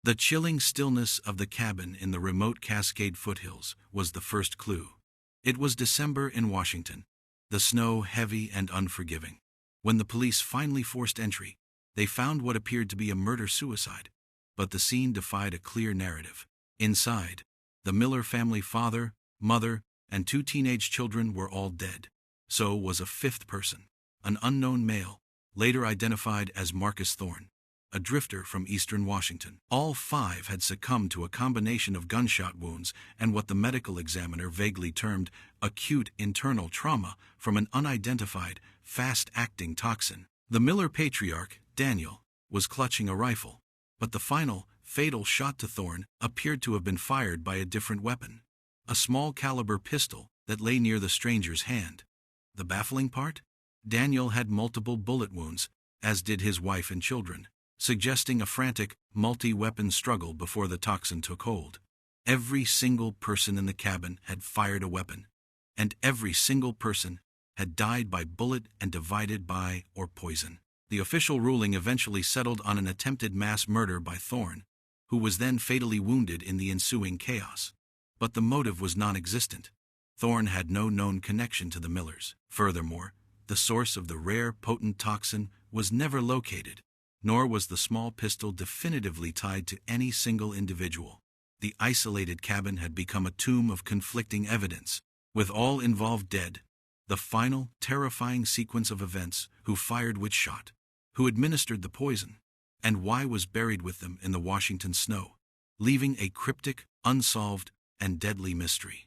The chilling stillness of the cabin in the remote Cascade foothills was the first clue. It was December in Washington, the snow heavy and unforgiving. When the police finally forced entry, they found what appeared to be a murder-suicide, but the scene defied a clear narrative. Inside, the Miller family father, mother, and 2 teenage children were all dead. So was a 5th person, an unknown male, later identified as Marcus Thorne, a drifter from eastern Washington. All 5 had succumbed to a combination of gunshot wounds and what the medical examiner vaguely termed acute internal trauma from an unidentified, fast-acting toxin. The Miller patriarch, Daniel, was clutching a rifle, but the final, fatal shot to Thorne appeared to have been fired by a different weapon, a small-caliber pistol that lay near the stranger's hand. The baffling part? Daniel had multiple bullet wounds, as did his wife and children, suggesting a frantic, multi-weapon struggle before the toxin took hold. Every single person in the cabin had fired a weapon, and every single person had died by bullet and divided by or poison. The official ruling eventually settled on an attempted mass murder by Thorne, who was then fatally wounded in the ensuing chaos. But the motive was non-existent. Thorne had no known connection to the Millers. Furthermore, the source of the rare, potent toxin was never located, nor was the small pistol definitively tied to any single individual. The isolated cabin had become a tomb of conflicting evidence, with all involved dead. The final, terrifying sequence of events: who fired which shot, who administered the poison, and why was buried with them in the Washington snow, leaving a cryptic, unsolved, and deadly mystery.